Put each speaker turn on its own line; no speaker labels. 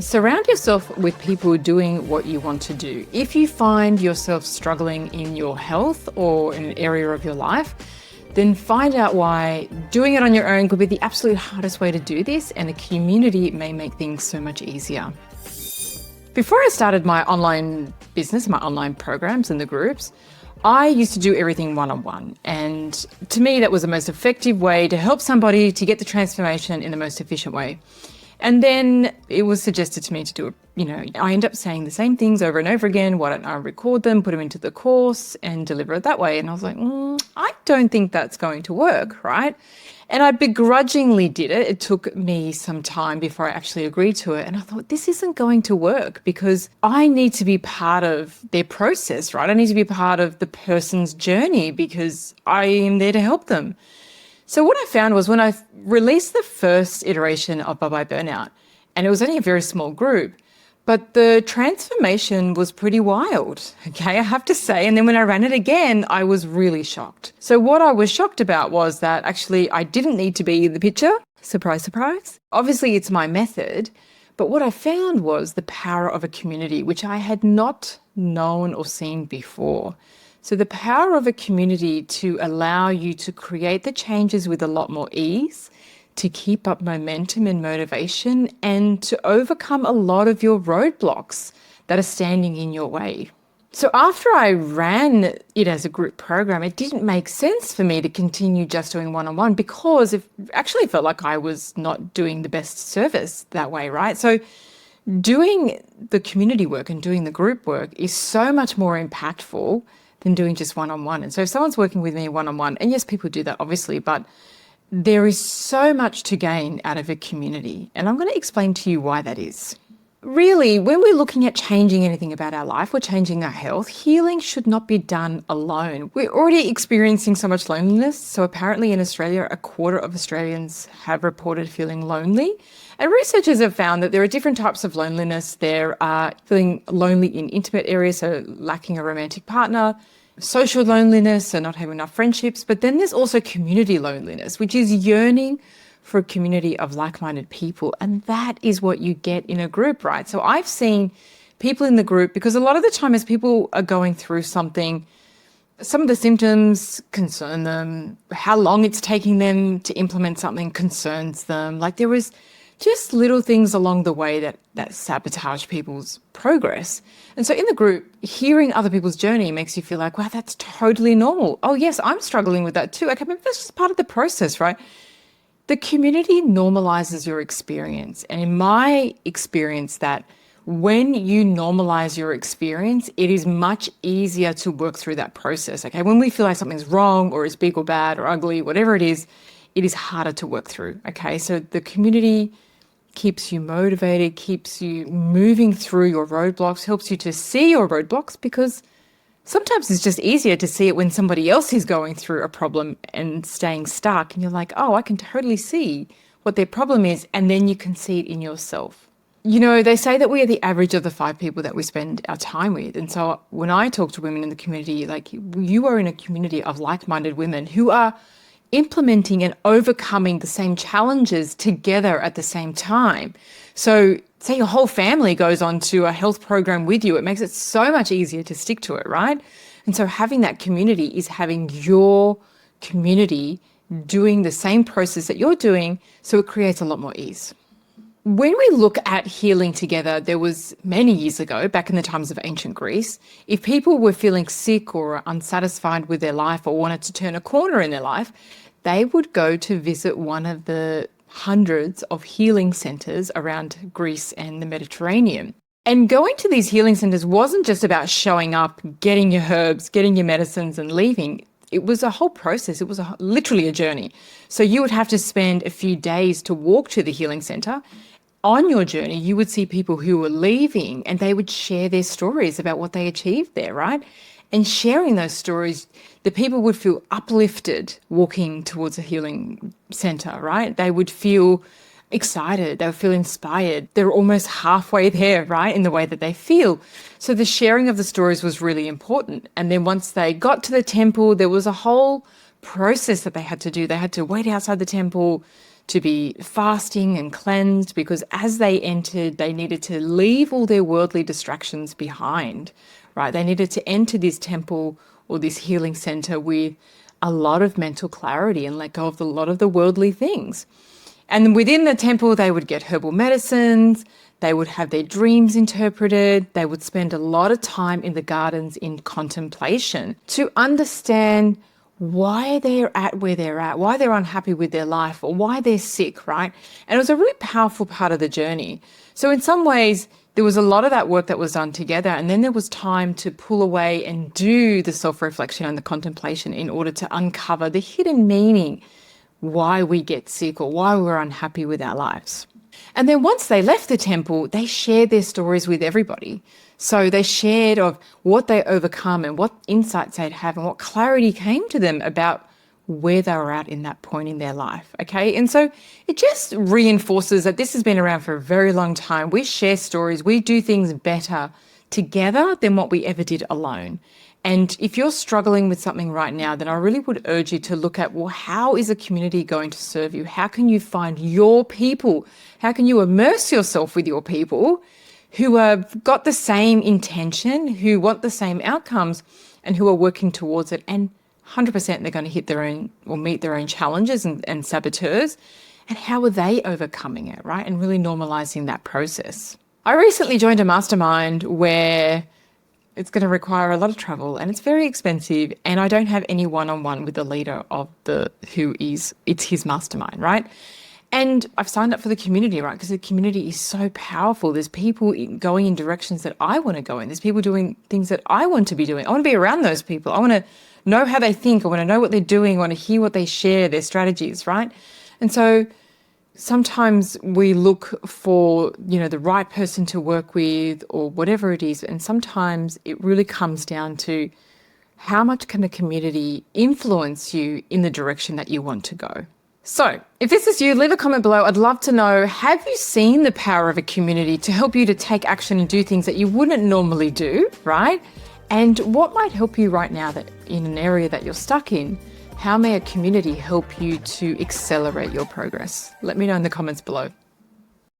Surround yourself with people doing what you want to do. If you find yourself struggling in your health or in an area of your life, then find out why doing it on your own could be the absolute hardest way to do this, and a community may make things so much easier. Before I started my online business, my online programs and the groups, I used to do everything one-on-one. And to me, that was the most effective way to help somebody to get the transformation in the most efficient way. And then it was suggested to me to do it, I end up saying the same things over and over again. Why don't I record them, put them into the course and deliver it that way? And I was like, I don't think that's going to work, right? And I begrudgingly did it. It took me some time before I actually agreed to it. And I thought, this isn't going to work because I need to be part of their process, right? I need to be part of the person's journey because I am there to help them. So what I found was when I released the first iteration of Bye Bye Burnout, and it was only a very small group, but the transformation was pretty wild, okay, I have to say. And then when I ran it again, I was really shocked. So what I was shocked about was that actually I didn't need to be the picture. Surprise, surprise. Obviously, it's my method. But what I found was the power of a community, which I had not known or seen before. So the power of a community to allow you to create the changes with a lot more ease, to keep up momentum and motivation, and to overcome a lot of your roadblocks that are standing in your way. So after I ran it as a group program, it didn't make sense for me to continue just doing one-on-one because it actually felt like I was not doing the best service that way, right? So doing the community work and doing the group work is so much more impactful than doing just one-on-one. And so if someone's working with me one-on-one, and yes, people do that obviously, but there is so much to gain out of a community. And I'm going to explain to you why that is. Really, when we're looking at changing anything about our life or changing our health, healing should not be done alone. We're already experiencing so much loneliness. So apparently in Australia, a quarter of Australians have reported feeling lonely. And researchers have found that there are different types of loneliness. There are feeling lonely in intimate areas, so lacking a romantic partner, social loneliness, so not having enough friendships. But then there's also community loneliness, which is yearning for a community of like-minded people. And that is what you get in a group, right? So I've seen people in the group, because a lot of the time as people are going through something, some of the symptoms concern them. How long it's taking them to implement something concerns them. Like there was just little things along the way that sabotage people's progress. And so in the group, hearing other people's journey makes you feel like, wow, that's totally normal. Oh yes, I'm struggling with that too. Okay, maybe that's just part of the process, right? The community normalizes your experience. And in my experience, that when you normalize your experience, it is much easier to work through that process. Okay, when we feel like something's wrong or is big or bad or ugly, whatever it is harder to work through. Okay, so the community keeps you motivated, keeps you moving through your roadblocks, helps you to see your roadblocks, because sometimes it's just easier to see it when somebody else is going through a problem and staying stuck. And you're like, oh, I can totally see what their problem is. And then you can see it in yourself. They say that we are the average of the 5 people that we spend our time with. And so when I talk to women in the community, like you are in a community of like-minded women who are implementing and overcoming the same challenges together at the same time. So say your whole family goes on to a health program with you, it makes it so much easier to stick to it, right? And so having that community is having your community doing the same process that you're doing, so it creates a lot more ease. When we look at healing together, there was many years ago, back in the times of ancient Greece, if people were feeling sick or unsatisfied with their life or wanted to turn a corner in their life, they would go to visit one of the hundreds of healing centres around Greece and the Mediterranean. And going to these healing centres wasn't just about showing up, getting your herbs, getting your medicines and leaving. It was a whole process. It was literally a journey. So you would have to spend a few days to walk to the healing centre. On your journey, you would see people who were leaving and they would share their stories about what they achieved there, right? And sharing those stories, the people would feel uplifted walking towards a healing centre, right? They would feel excited, they would feel inspired. They're almost halfway there, right, in the way that they feel. So the sharing of the stories was really important. And then once they got to the temple, there was a whole process that they had to do. They had to wait outside the temple to be fasting and cleansed, because as they entered, they needed to leave all their worldly distractions behind, right? They needed to enter this temple or this healing center with a lot of mental clarity and let go of a lot of the worldly things. And within the temple, they would get herbal medicines, they would have their dreams interpreted, they would spend a lot of time in the gardens in contemplation to understand why they're at where they're at, why they're unhappy with their life, or why they're sick, right? And it was a really powerful part of the journey. So in some ways, there was a lot of that work that was done together, and then there was time to pull away and do the self-reflection and the contemplation in order to uncover the hidden meaning, why we get sick or why we're unhappy with our lives. And then once they left the temple, they shared their stories with everybody. So they shared of what they overcome and what insights they'd have and what clarity came to them about where they were at in that point in their life. Okay. And so it just reinforces that this has been around for a very long time. We share stories. We do things better together than what we ever did alone. And if you're struggling with something right now, then I really would urge you to look at, well, how is a community going to serve you? How can you find your people? How can you immerse yourself with your people who have got the same intention, who want the same outcomes, and who are working towards it? And 100% they're going to hit their own or meet their own challenges and saboteurs. And how are they overcoming it, right? And really normalizing that process. I recently joined a mastermind where it's going to require a lot of travel and it's very expensive, and I don't have any one-on-one with the leader of it's his mastermind, right? And I've signed up for the community, right? Because the community is so powerful. There's people going in directions that I want to go in. There's people doing things that I want to be doing. I want to be around those people. I want to know how they think. I want to know what they're doing. I want to hear what they share, their strategies, right? And so sometimes we look for, the right person to work with or whatever it is. And sometimes it really comes down to how much can a community influence you in the direction that you want to go. So if this is you, leave a comment below. I'd love to know, have you seen the power of a community to help you to take action and do things that you wouldn't normally do, right? And what might help you right now that in an area that you're stuck in? How may a community help you to accelerate your progress? Let me know in the comments below.